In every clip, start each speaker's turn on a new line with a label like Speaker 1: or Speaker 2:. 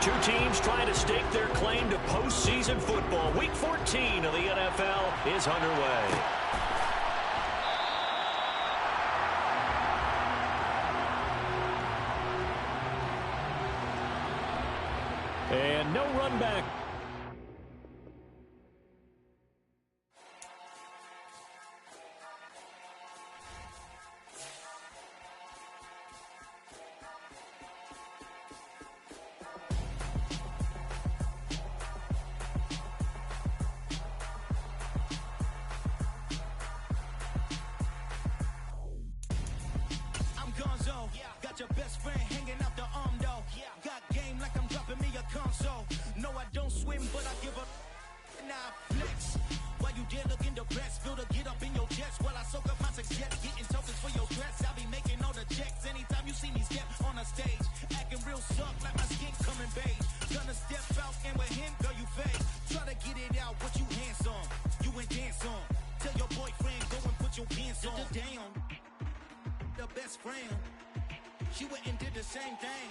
Speaker 1: Two teams trying to stake their claim to postseason football. Week 14 of the NFL is underway. And no run back.
Speaker 2: Your best friend hanging out the arm though. Got game like I'm dropping me a console. No, I don't swim, but I give up. Now flex. While you dare looking depressed, feel the get up in your chest. While I soak up my success, getting tokens for your stress. I'll be making all the checks anytime you see me step on a stage. Acting real suck like my skin coming beige. Gonna step out and with him, girl, you fake. Try to get it out, what you handsome. You ain't dance on. Tell your boyfriend, go and put your pants on. Down. The best friend. She went and did the same thing.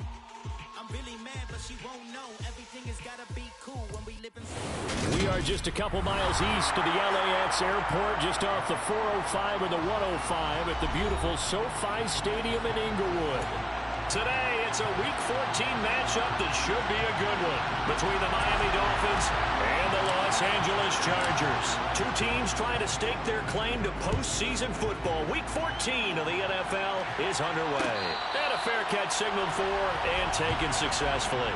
Speaker 2: I'm really mad, but she won't know. Everything has got to be cool when we live in...
Speaker 1: We are just a couple miles east of the LAX airport, just off the 405 or the 105 at the beautiful SoFi Stadium in Inglewood. Today, it's a Week 14 matchup that should be a good one between the Miami Dolphins and the Los Angeles Chargers. Two teams trying to stake their claim to postseason football. Week 14 of the NFL is underway. And a fair catch signaled for and taken successfully.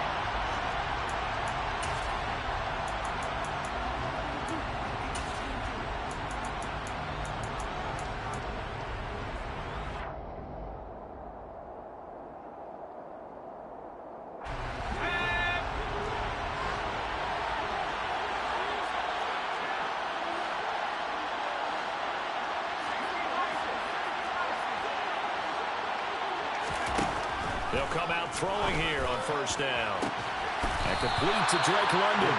Speaker 1: They'll come out throwing here on first down. And complete to Drake London.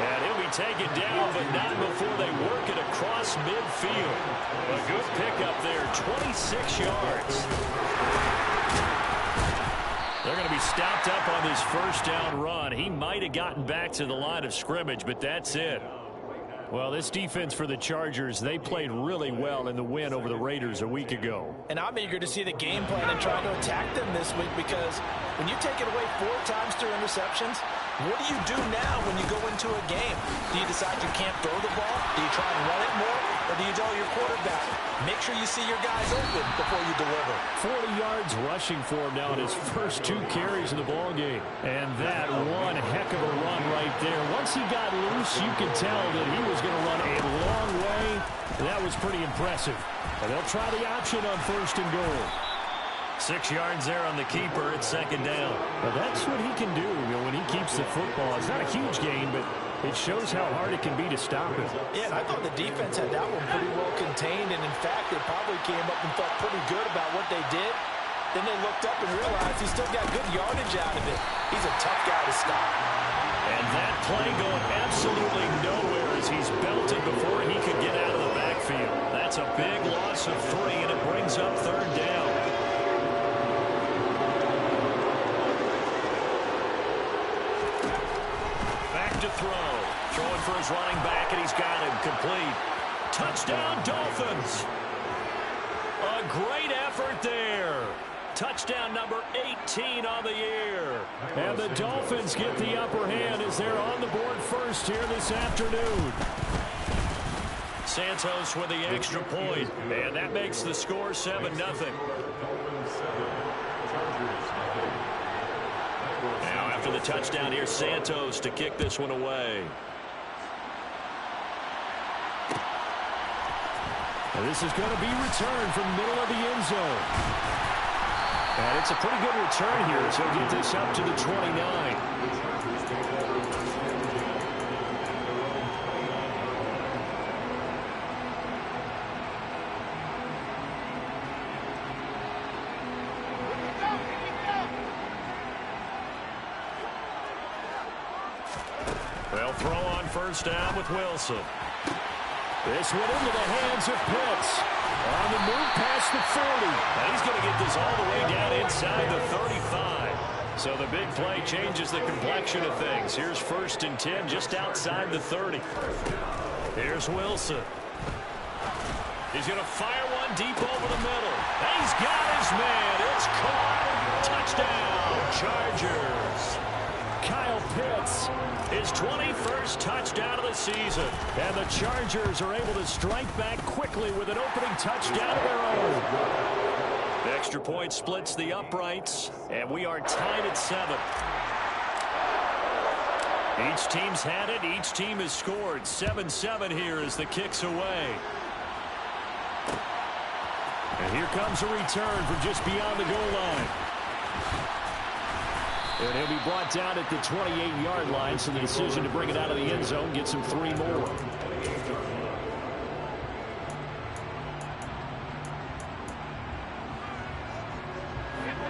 Speaker 1: And he'll be taken down, but not before they work it across midfield. A good pickup there, 26 yards. They're going to be stopped up on this first down run. He might have gotten back to the line of scrimmage, but that's it. Well, this defense for the Chargers, they played really well in the win over the Raiders a week ago.
Speaker 3: And I'm eager to see the game plan and try to attack them this week, because when you take it away 4 times through interceptions, what do you do now when you go into a game? Do you decide you can't throw the ball? Do you try and run it more? Or do you tell your quarterback, make sure you see your guys open before you deliver?
Speaker 1: 40 yards rushing for him now in his first 2 carries of the ball game. And that one heck of a run right there. Once he got loose, you could tell that he was going to run a long way. That was pretty impressive. And they'll try the option on first and goal. 6 yards there on the keeper at second down. Well, that's what he can do when he keeps the football. It's not a huge gain, but it shows how hard it can be to stop him.
Speaker 3: Yeah, and I thought the defense had that one pretty well contained, and in fact, they probably came up and felt pretty good about what they did. Then they looked up and realized he still got good yardage out of it. He's a tough guy to stop.
Speaker 1: And that play going absolutely nowhere as he's belted before he could get out of the backfield. That's a big loss of 3, and it brings up third down. To throw. Throwing for his running back, and he's got him complete. Touchdown, Dolphins. A great effort there. Touchdown number 18 on the year. And the Dolphins get the upper hand as they're on the board first here this afternoon. Santos with the extra point, and that makes the score 7-0. After the touchdown, here's Santos to kick this one away. And this is going to be returned from the middle of the end zone. And it's a pretty good return here, so he'll get this up to the 29. They'll throw on first down with Wilson. This one into the hands of Pitts. On the move past the 40. And he's going to get this all the way down inside the 35. So the big play changes the complexion of things. Here's 1st and 10 just outside the 30. Here's Wilson. He's going to fire one deep over the middle. He's got his man. It's caught. Touchdown, Chargers. Kyle Pitts, his 21st touchdown of the season. And the Chargers are able to strike back quickly with an opening touchdown of their own. The extra point splits the uprights, and we are tied at 7. Each team's had it. Each team has scored. 7-7 here as the kick's away. And here comes a return from just beyond the goal line. And he'll be brought down at the 28-yard line, so the decision to bring it out of the end zone gets him 3 more.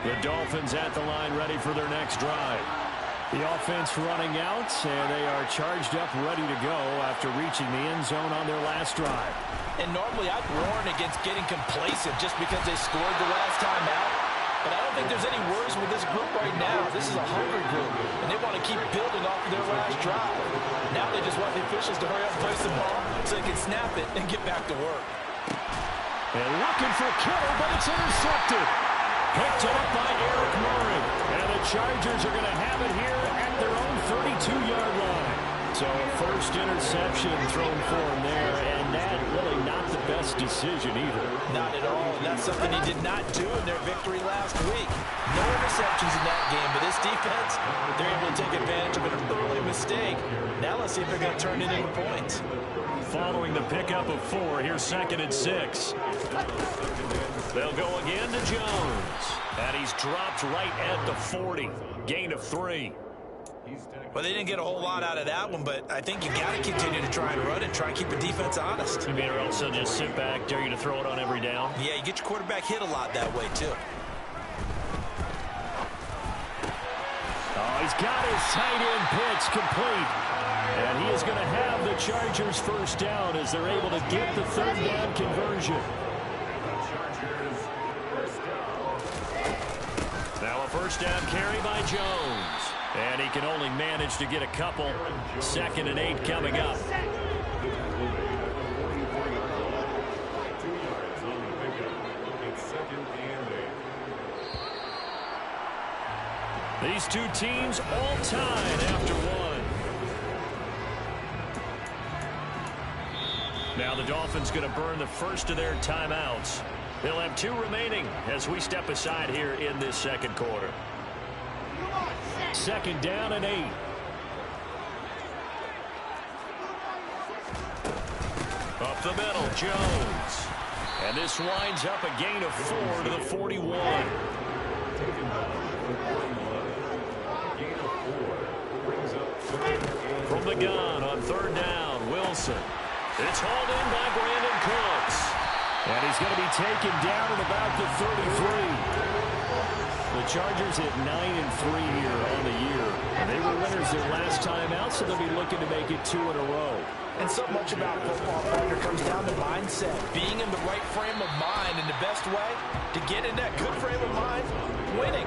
Speaker 1: The Dolphins at the line ready for their next drive. The offense running out, and they are charged up, ready to go after reaching the end zone on their last drive.
Speaker 3: And normally I'd warn against getting complacent just because they scored the last time out. But I don't think there's any worries with this group right now. This is a hungry group, and they want to keep building off of their last drive. Now they just want the officials to hurry up and place the ball so they can snap it and get back to work.
Speaker 1: And looking for Kittle, but it's intercepted. Picked up by Eric Murray. And the Chargers are going to have it here at their own 32-yard line. So a first interception thrown for him there, and that really not the best decision either.
Speaker 3: Not at all. That's something he did not do in their victory last week. No interceptions in that game, but this defense, they're able to take advantage of an early mistake. Now let's see if they're going to turn it into points.
Speaker 1: Following the pickup of 4, here's 2nd and 6. They'll go again to Jones. And he's dropped right at the 40. Gain of 3.
Speaker 3: Well, they didn't get a whole lot out of that one, but I think you got to continue to try and run and try and keep the defense honest.
Speaker 1: You mean, or else they'll just sit back, dare you to throw it on every down?
Speaker 3: Yeah, you get your quarterback hit a lot that way, too.
Speaker 1: Oh, he's got his tight end pitch complete. And he is going to have the Chargers first down as they're able to get the 3rd down conversion. Now a first down carry by Jones. And he can only manage to get a couple. 2nd and 8 coming up. These two teams all tied after 1. Now the Dolphins going to burn the first of their timeouts. They'll have 2 remaining as we step aside here in this 2nd quarter. 2nd down and 8. Up the middle, Jones. And this winds up a gain of 4 to the 41. From the gun on 3rd down, Wilson. It's hauled in by Brandon Cooks. And he's going to be taken down at about the 33. The Chargers at 9-3 here on the year. And they were winners their last time out, so they'll be looking to make it 2 in a row.
Speaker 3: And so much about football, partner, comes down to mindset. Being in the right frame of mind, and the best way to get in that good frame of mind, winning.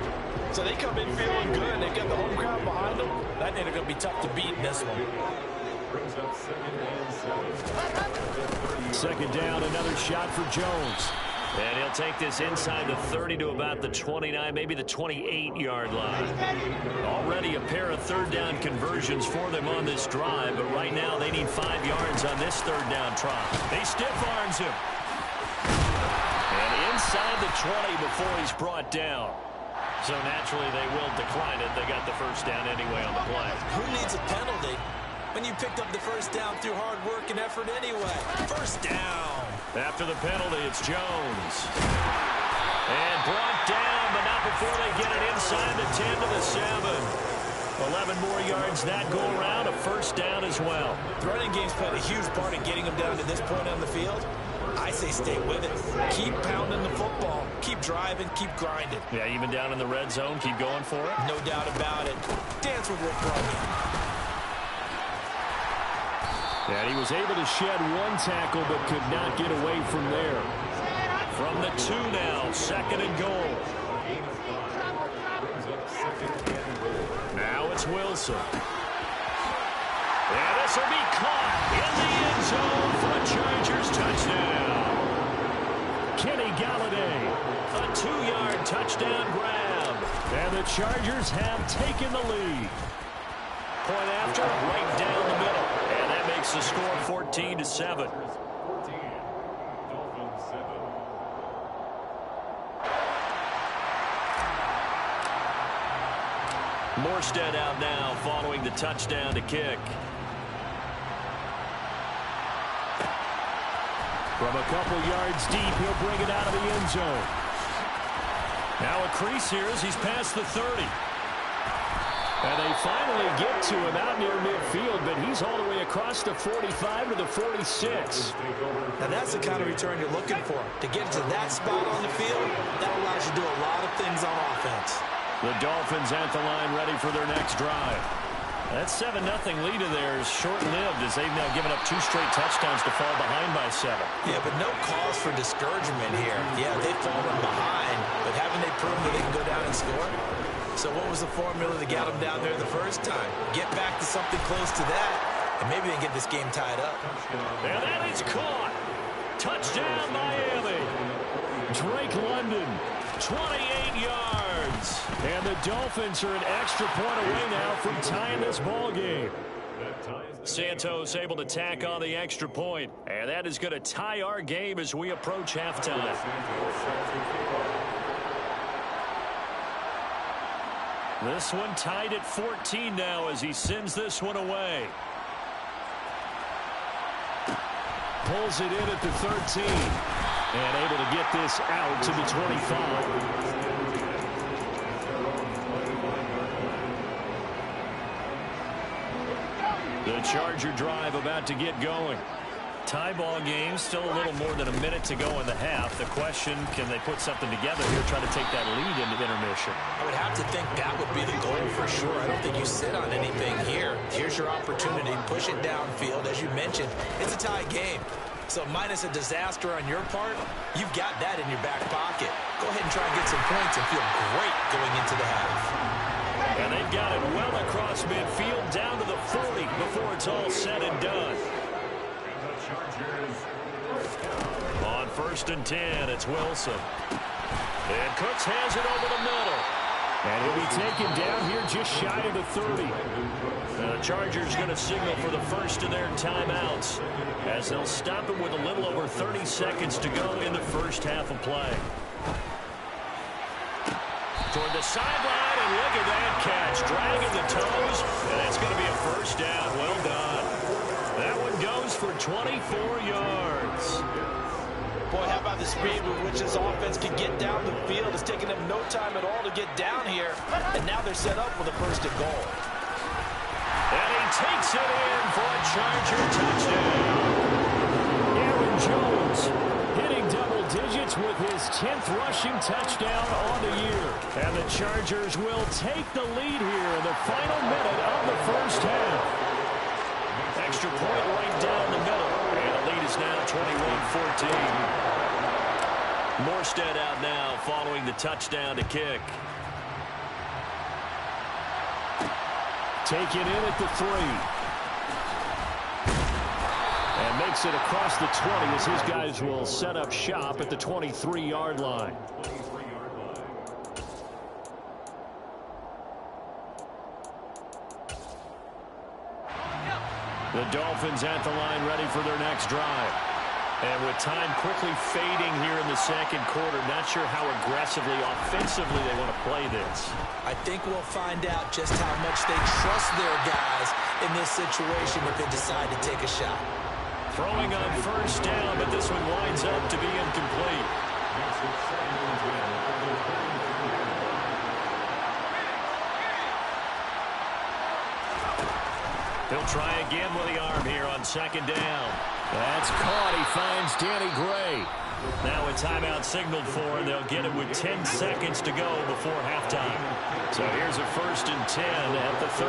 Speaker 3: So they come in feeling good. They've got the home crowd behind them. That they're going to be tough to beat in this one.
Speaker 1: 2nd down, another shot for Jones. And he'll take this inside the 30 to about the 29, maybe the 28-yard line. Already a pair of 3rd down conversions for them on this drive, but right now they need 5 yards on this 3rd down try. They stiff arms him. And inside the 20 before he's brought down. So naturally they will decline it. They got the first down anyway on the play.
Speaker 3: Who needs a penalty when you picked up the first down through hard work and effort anyway? First down.
Speaker 1: After the penalty, it's Jones. And brought down, but not before they get it inside the 10 to the 7. 11 more yards that go around, a first down as well.
Speaker 3: The running game's played a huge part in getting them down to this point on the field. I say stay with it. Keep pounding the football. Keep driving. Keep grinding.
Speaker 1: Yeah, even down in the red zone, keep going for it.
Speaker 3: No doubt about it. Dance with what brought you.
Speaker 1: And he was able to shed 1 tackle, but could not get away from there. From the 2 now, 2nd and goal. Wilson. And this will be caught in the end zone for a Chargers touchdown. Kenny Galladay, a 2-yard touchdown grab. And the Chargers have taken the lead. Point after, right down the middle. And that makes the score 14-7. Morstead out now following the touchdown to kick. From a couple yards deep, he'll bring it out of the end zone. Now a crease here as he's past the 30. And they finally get to him out near midfield, but he's all the way across the 45 to the 46.
Speaker 3: Now that's the kind of return you're looking for. To get to that spot on the field, that allows you to do a lot of things on offense.
Speaker 1: The Dolphins at the line ready for their next drive. That 7-0 lead of theirs short-lived as they've now given up 2 straight touchdowns to fall behind by 7.
Speaker 3: Yeah, but no cause for discouragement here. Yeah, they've fallen behind, but haven't they proven that they can go down and score? So what was the formula that got them down there the first time? Get back to something close to that, and maybe they can get this game tied up.
Speaker 1: And that is caught. Touchdown, Miami. Drake London, 28 yards. And the Dolphins are an extra point away now from tying this ball game. Santos able to tack on the extra point, and that is going to tie our game as we approach halftime. This one tied at 14 now as he sends this one away. Pulls it in at the 13. And able to get this out to the 25. The Charger drive about to get going. Tie ball game, still a little more than a minute to go in the half. The question, can they put something together here, try to take that lead into intermission?
Speaker 3: I would have to think that would be the goal for sure. I don't think you sit on anything here. Here's your opportunity. Push it downfield. As you mentioned, it's a tie game. So minus a disaster on your part, you've got that in your back pocket. Go ahead and try and get some points and feel great going into the half.
Speaker 1: And they've got it well across midfield down to the 40 before it's all said and done. On 1st and 10, it's Wilson. And Cooks has it over the middle. And he'll be taken down here just shy of the 30. Now the Chargers going to signal for the first of their timeouts as they'll stop him with a little over 30 seconds to go in the first half of play. Toward the sideline, and look at that catch. Dragging the toes, and that's going to be a first down. Well done. That one goes for 24 yards.
Speaker 3: Boy, how about the speed with which this offense can get down the field? It's taking them no time at all to get down here, and now they're set up with a first and goal.
Speaker 1: And he takes it in for a Charger touchdown. Aaron Jones hitting double digits with his 10th rushing touchdown on the year. And the Chargers will take the lead here in the final minute of the first half. Extra point right down the middle. And the lead is now 21-14. Morstead out now following the touchdown to kick. Taken in at the 3. And makes it across the 20 as his guys will set up shop at the 23-yard line. The Dolphins at the line ready for their next drive. And with time quickly fading here in the second quarter, not sure how aggressively, offensively they want to play this.
Speaker 3: I think we'll find out just how much they trust their guys in this situation if they decide to take a shot.
Speaker 1: Throwing on first down, but this one winds up to be incomplete. He'll try again with the arm here on second down. That's caught. He finds Danny Gray. Now a timeout signaled for, and they'll get it with 10 seconds to go before halftime. So here's a 1st and 10 at the 38.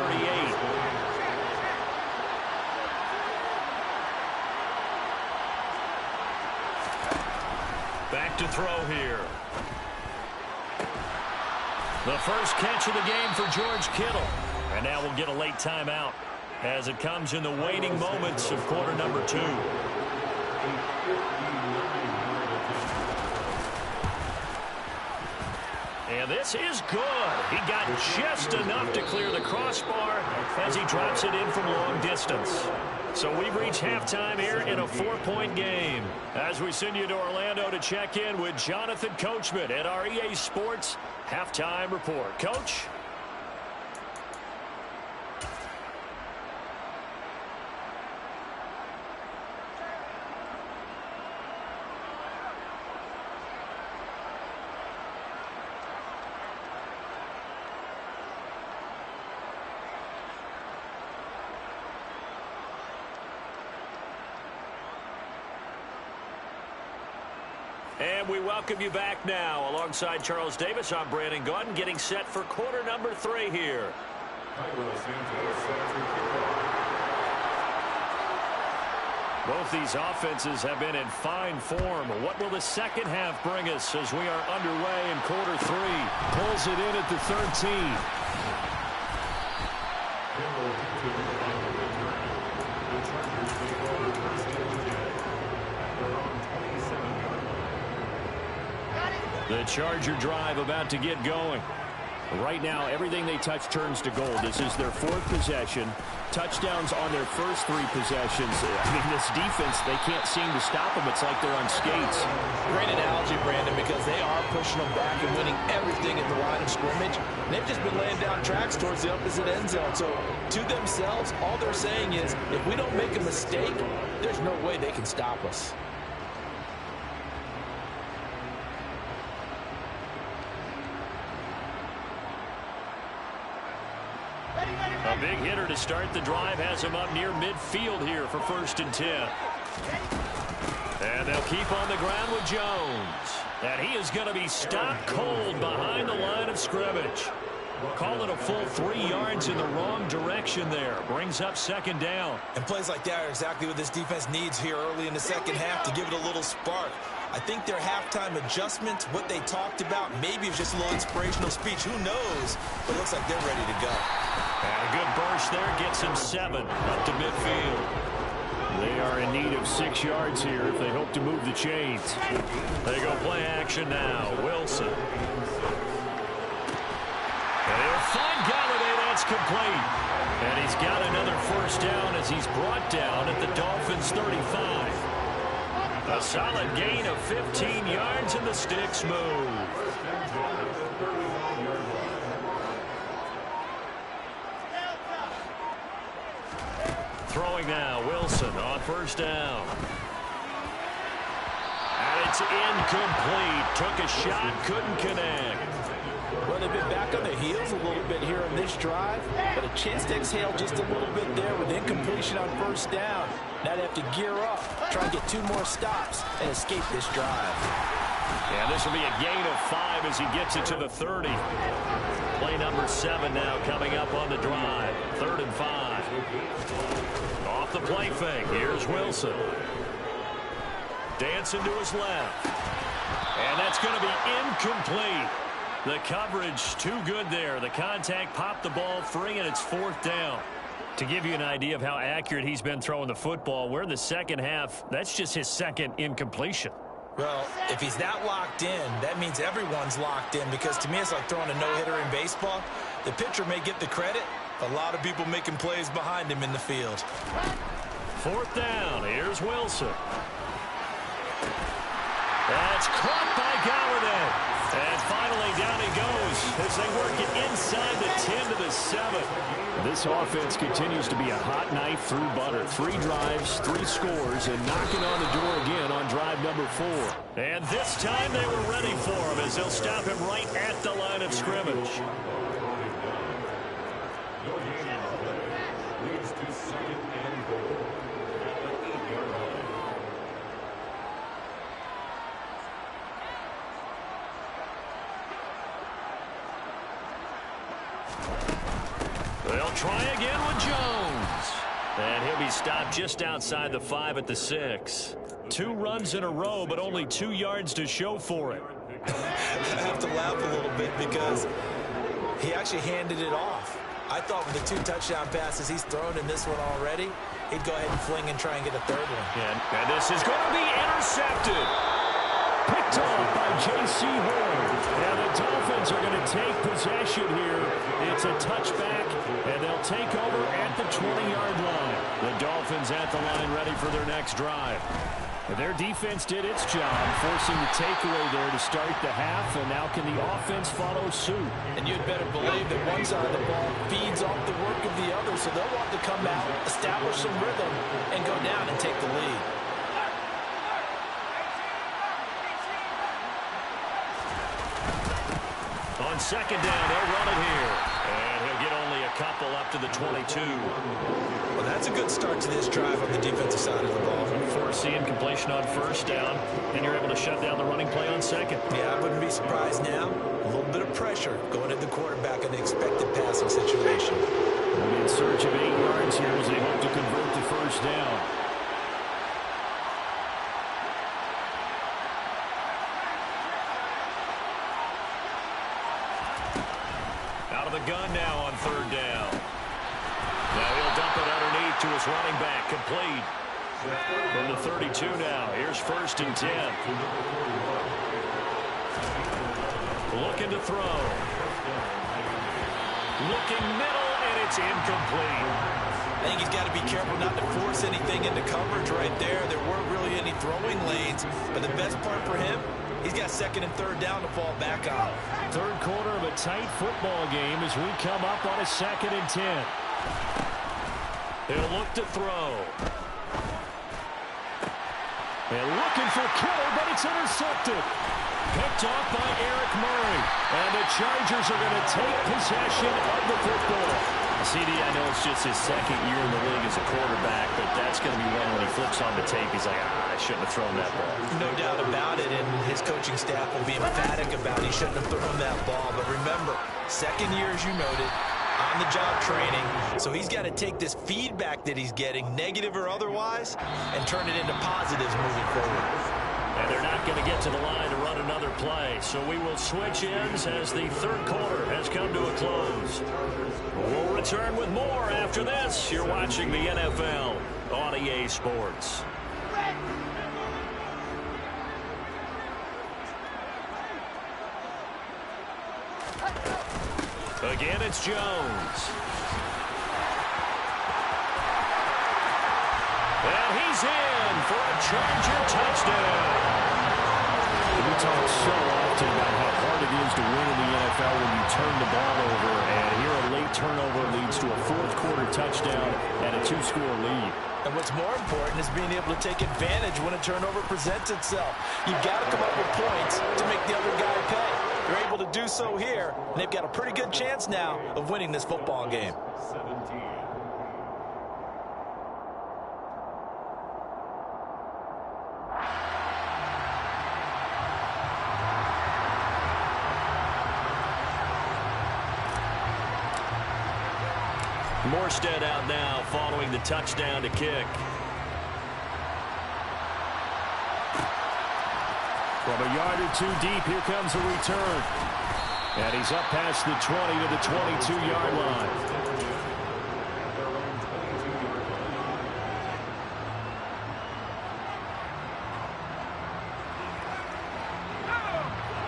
Speaker 1: Back to throw here. The first catch of the game for George Kittle. And now we'll get a late timeout as it comes in the waning moments of quarter number 2. And this is good. He got just enough to clear the crossbar as he drops it in from long distance. So we've reached halftime here in a 4-point game. As we send you to Orlando to check in with Jonathan Coachman at our EA Sports Halftime Report. Coach? And we welcome you back now. Alongside Charles Davis, I'm Brandon Gaudin, getting set for quarter number 3 here. Both these offenses have been in fine form. What will the second half bring us as we are underway in quarter 3? Pulls it in at the 13. The Charger drive about to get going. Right now, everything they touch turns to gold. This is their 4th possession. Touchdowns on their first 3 possessions. I mean, this defense, they can't seem to stop them. It's like they're on skates.
Speaker 3: Great analogy, Brandon, because they are pushing them back and winning everything at the line of scrimmage. And they've just been laying down tracks towards the opposite end zone. So, to themselves, all they're saying is, if we don't make a mistake, there's no way they can stop us.
Speaker 1: A big hitter to start the drive has him up near midfield here for 1st and 10. And they'll keep on the ground with Jones. And he is going to be stopped cold behind the line of scrimmage. Call it a full 3 yards in the wrong direction there. Brings up 2nd down.
Speaker 3: And plays like that are exactly what this defense needs here early in the second half to give it a little spark. I think their halftime adjustment, what they talked about, maybe it's just a little inspirational speech. Who knows? But it looks like they're ready to go.
Speaker 1: And a good burst there gets him 7 up to midfield. They are in need of 6 yards here if they hope to move the chains. They go play action now. Wilson. And he'll find Galladay. That's complete. And he's got another 1st down as he's brought down at the Dolphins' 35. A solid gain of 15 yards and the sticks move. Throwing now, Wilson on 1st down. And it's incomplete. Took a shot, couldn't connect.
Speaker 3: Well, they've been back on their heels a little bit here on this drive, but a chance to exhale just a little bit there with incompletion on 1st down. Now they have to gear up, try and get 2 more stops, and escape this drive.
Speaker 1: Yeah, this will be a gain of 5 as he gets it to the 30. Play number 7 now coming up on the drive. 3rd and 5. Off the play fake. Here's Wilson. Dancing to his left. And that's going to be incomplete. The coverage too good there. The contact popped the ball free, and it's 4th down. To give you an idea of how accurate he's been throwing the football, we're in the second half. That's just his 2nd incompletion.
Speaker 3: Well, if he's that locked in, that means everyone's locked in, because to me it's like throwing a no-hitter in baseball. The pitcher may get the credit. A lot of people making plays behind him in the field.
Speaker 1: 4th down. Here's Wilson. That's caught by Galladay. And finally down he goes as they work it inside the 10 to the 7. This offense continues to be a hot knife through butter. 3 drives, 3 scores, and knocking on the door again on drive number 4. And this time they were ready for him as they'll stop him right at the line of scrimmage. They'll try again with Jones. And he'll be stopped just outside the 5 at the 6. 2 runs in a row, but only 2 yards to show for it.
Speaker 3: I have to laugh a little bit because he actually handed it off. I thought with the 2 touchdown passes he's thrown in this one already, he'd go ahead and fling and try and get a 3rd one.
Speaker 1: And this is going to be intercepted. Picked off by J.C. Horn. And the Dolphins are going to take possession here. It's a touchback, and they'll take over at the 20-yard line. The Dolphins at the line ready for their next drive. Their defense did its job, forcing the takeaway there to start the half, and now can the offense follow suit?
Speaker 3: And you'd better believe that one side of the ball feeds off the work of the other, so they'll want to come out, establish some rhythm, and go down and take the lead.
Speaker 1: On 2nd down, they'll run it here. And he'll get only a couple up to the 22.
Speaker 3: Well, that's a good start to this drive on the defensive side of the ball.
Speaker 1: Forcing completion on 1st down, and you're able to shut down the running play on 2nd.
Speaker 3: Yeah, I wouldn't be surprised now. A little bit of pressure going at the quarterback in the expected passing situation.
Speaker 1: In search of 8 yards here as they hope to convert the 1st down. Out of the gun now on 3rd down. Now he'll dump it underneath to his running back, complete. From the 32 now, here's 1st and 10. Looking to throw. Looking middle, and it's incomplete.
Speaker 3: I think he's got to be careful not to force anything into coverage right there. There weren't really any throwing lanes, but the best part for him, he's got 2nd and 3rd down to fall back on.
Speaker 1: 3rd quarter of a tight football game as we come up on a 2nd and 10. They'll look to throw. They're looking for Killer, but it's intercepted. Picked off by Eric Murray. And the Chargers are going to take possession of the football. CD, I know it's just his 2nd year in the league as a quarterback, but that's going to be one when he flips on the tape. He's like, I shouldn't have thrown that ball.
Speaker 3: No doubt about it, and his coaching staff will be emphatic about he shouldn't have thrown that ball. But remember, 2nd year, as you noted, on-the-job training. So he's got to take this feedback that he's getting, negative or otherwise, and turn it into positives moving forward.
Speaker 1: And they're not going to get to the line to run another play. So we will switch ends as the 3rd quarter has come to a close. We'll return with more after this. You're watching the NFL on EA Sports. Again, it's Jones. And he's in for a Charger touchdown. We talk so often about how hard it is to win in the NFL when you turn the ball over. And here a late turnover leads to a 4th quarter touchdown and a 2-score lead.
Speaker 3: And what's more important is being able to take advantage when a turnover presents itself. You've got to come up with points to make the other guy pay. They're able to do so here, and they've got a pretty good chance now of winning this football game.
Speaker 1: Morstead out now following the touchdown to kick. From a yard or 2 deep, here comes a return. And he's up past the 20 to the 22-yard line.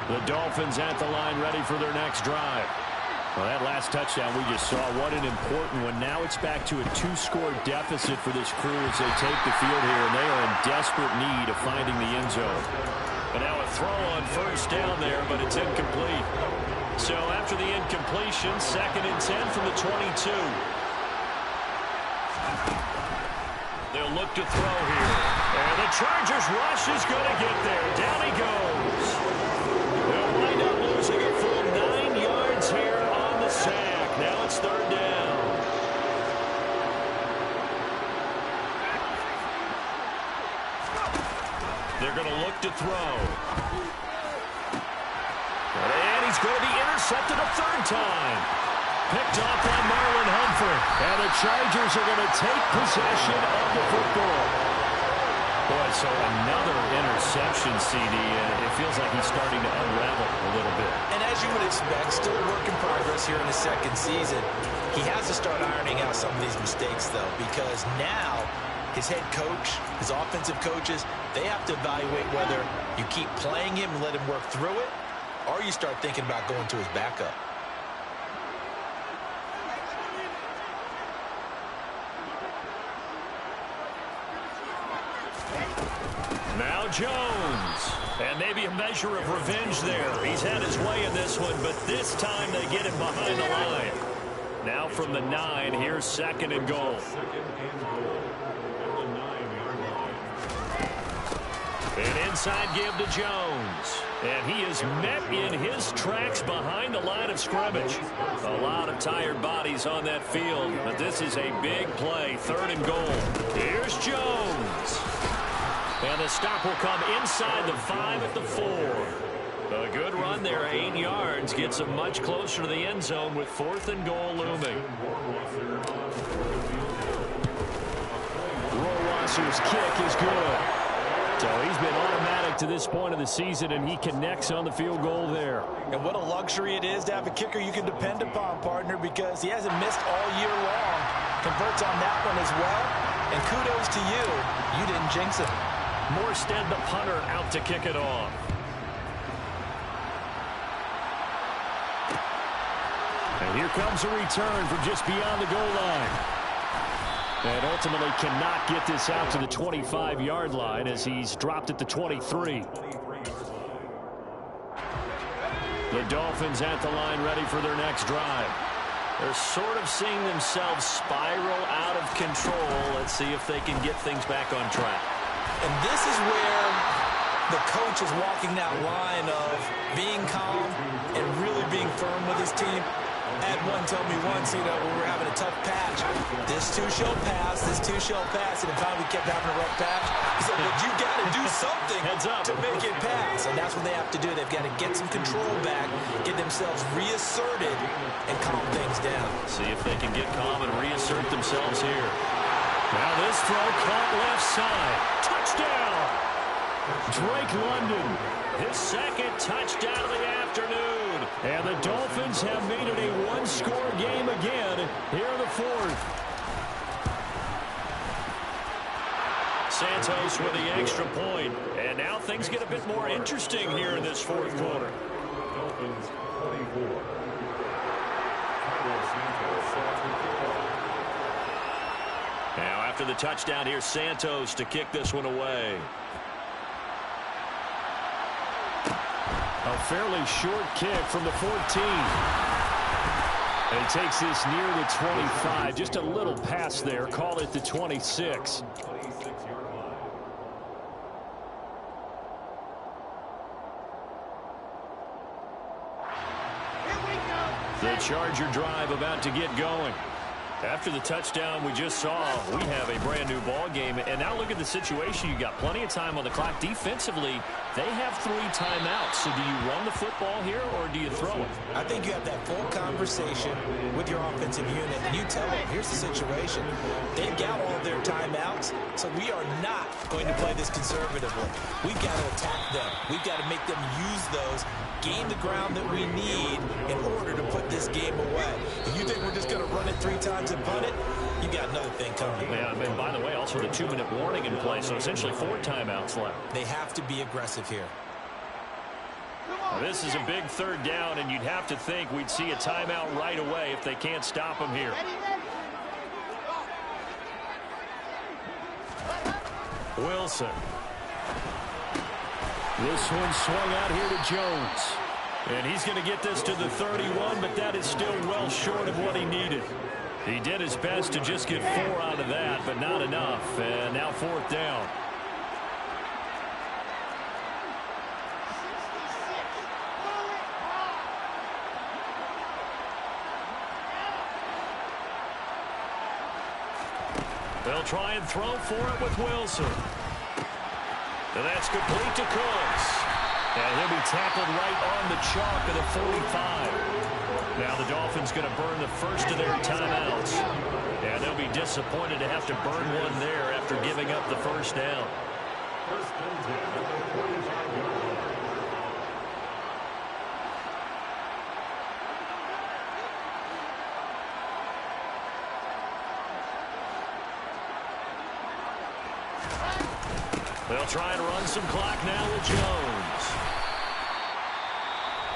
Speaker 1: The Dolphins at the line ready for their next drive. Well, that last touchdown we just saw, what an important one. Now it's back to a 2-score deficit for this crew as they take the field here, and they are in desperate need of finding the end zone. And now a throw on 1st down there, but it's incomplete. So after the incompletion, 2nd and 10 from the 22. They'll look to throw here. And the Chargers rush is going to get there. Down he goes. They'll wind up losing a full 9 yards here on the sack. Now it's 3rd down. They're going to look to throw. And he's going to be intercepted a 3rd time. Picked off by Marlon Humphrey. And the Chargers are going to take possession of the football. Boy, so another interception, CD. It feels like he's starting to unravel a little bit.
Speaker 3: And as you would expect, still a work in progress here in his second season. He has to start ironing out some of these mistakes, though, because now his head coach, his offensive coaches, they have to evaluate whether you keep playing him and let him work through it, or you start thinking about going to his backup.
Speaker 1: Now Jones. And maybe a measure of revenge there. He's had his way in this one, but this time they get him behind the line. Now from the 9, here's 2nd and goal. An inside give to Jones. And he is met in his tracks behind the line of scrimmage. A lot of tired bodies on that field, but this is a big play. 3rd and goal. Here's Jones. And the stop will come inside the 5 at the 4. A good run there, 8 yards. Gets him much closer to the end zone with 4th and goal looming. Rohrwasser's kick is good. So he's been automatic to this point of the season, and he connects on the field goal there.
Speaker 3: And what a luxury it is to have a kicker you can depend upon, partner, because he hasn't missed all year long. Converts on that one as well. And kudos to you. You didn't jinx it.
Speaker 1: Morstead, the punter, out to kick it off. And here comes a return from just beyond the goal line. And ultimately cannot get this out to the 25-yard line as he's dropped at the 23. The Dolphins at the line ready for their next drive. They're sort of seeing themselves spiral out of control. Let's see if they can get things back on track.
Speaker 3: And this is where the coach is walking that line of being calm and really being firm with his team. I had one tell me once, when we were having a tough patch, this too shall pass, this too shall pass, and in fact we kept having a rough patch. He said, but you got to do something to make it pass, and that's what they have to do. They've got to get some control back, get themselves reasserted, and calm things down.
Speaker 1: See if they can get calm and reassert themselves here. Now this throw caught left side. Touchdown! Drake London, his 2nd touchdown of the afternoon. And the Dolphins have made it a one-score game again here in the 4th. Santos with the extra point. And now things get a bit more interesting here in this 4th quarter. Dolphins 24. Now after the touchdown, here's Santos to kick this one away. A fairly short kick from the 14. And he takes this near the 25. Just a little pass there. Call it the 26. The Charger drive about to get going. After the touchdown we just saw, we have a brand new ball game. And now look at the situation. You got plenty of time on the clock. Defensively, they have 3 timeouts. So do you run the football here or do you throw it?
Speaker 3: I think you have that full conversation with your offensive unit, and you tell them, here's the situation. They've got all of their timeouts, so we are not going to play this conservatively. We've got to attack them. We've got to make them use those, gain the ground that we need in order to put this game away. If you think we're just going to run it 3 times and punt it, you got another thing coming.
Speaker 1: Yeah, and by the way, also the 2-minute warning in play, so essentially 4 timeouts left.
Speaker 3: They have to be aggressive here.
Speaker 1: Now, this is a big 3rd down, and you'd have to think we'd see a timeout right away if they can't stop them here. Wilson. This one swung out here to Jones. And he's going to get this to the 31, but that is still well short of what he needed. He did his best to just get 4 out of that, but not enough. And now 4th down. They'll try and throw for it with Wilson. And that's complete to Cooks. And he'll be tackled right on the chalk of the 45. Now the Dolphins going to burn the first of their timeouts. And they'll be disappointed to have to burn one there after giving up the 1st down. They'll try and run some clock now with Jones.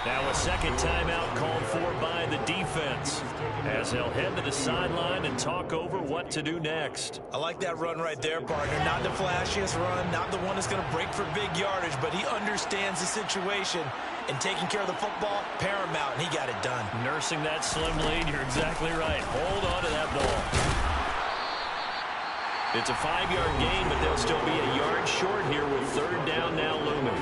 Speaker 1: Now a second timeout called for by the defense as they'll head to the sideline and talk over what to do next.
Speaker 3: I like that run right there, partner. Not the flashiest run, not the one that's going to break for big yardage, but he understands the situation, and taking care of the football, paramount, and he got it done.
Speaker 1: Nursing that slim lead, you're exactly right. Hold on to that ball. It's a 5-yard gain, but they'll still be a yard short here with third down now looming.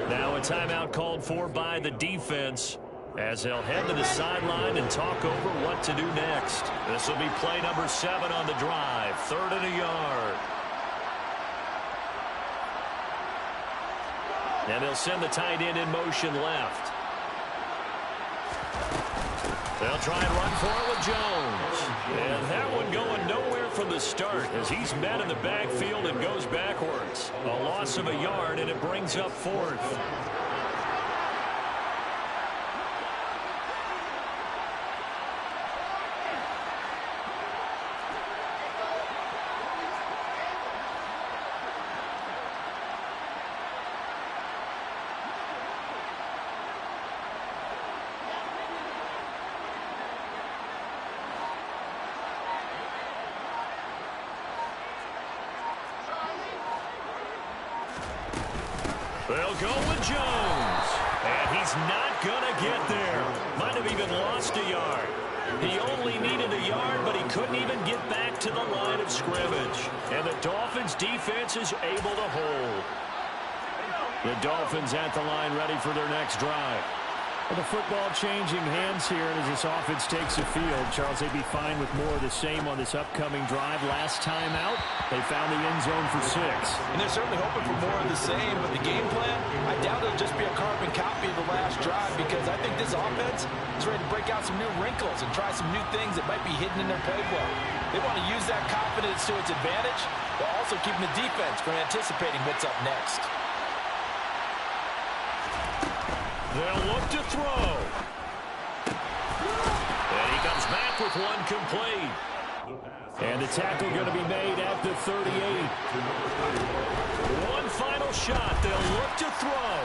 Speaker 1: Now a timeout called for by the defense as they'll head to the sideline and talk over what to do next. This will be play number 7 on the drive. 3rd and a yard. And they'll send the tight end in motion left. They'll try and run for it with Jones. And that one going nowhere from the start as he's met in the backfield and goes backwards. A loss of a yard, and it brings up 4th. They'll go with Jones. And he's not going to get there. Might have even lost a yard. He only needed a yard, but he couldn't even get back to the line of scrimmage. And the Dolphins' defense is able to hold. The Dolphins at the line ready for their next drive. Well, the football changing hands here, and as this offense takes the field, Charles, they'd be fine with more of the same on this upcoming drive. Last time out, they found the end zone for 6.
Speaker 3: And they're certainly hoping for more of the same, but the game plan, I doubt it'll just be a carbon copy of the last drive, because I think this offense is ready to break out some new wrinkles and try some new things that might be hidden in their playbook. They want to use that confidence to its advantage, while also keeping the defense from anticipating what's up next.
Speaker 1: They'll look to throw. And he comes back with one complete. And the tackle going to be made at the 38. One final shot. They'll look to throw.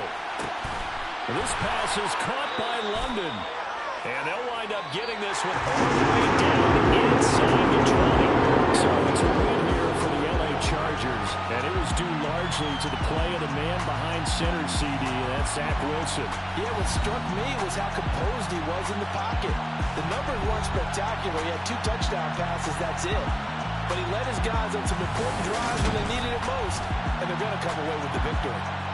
Speaker 1: This pass is caught by London. And they'll wind up getting this one all the way down inside the 20. So it's a win here for the LA Chargers. And it was due largely to the play of the man behind center, CD. That's Zach Wilson.
Speaker 3: Yeah, what struck me was how composed he was in the pocket. The numbers weren't spectacular. He had 2 touchdown passes, that's it. But he led his guys on some important drives when they needed it most. And they're going to come away with the victory.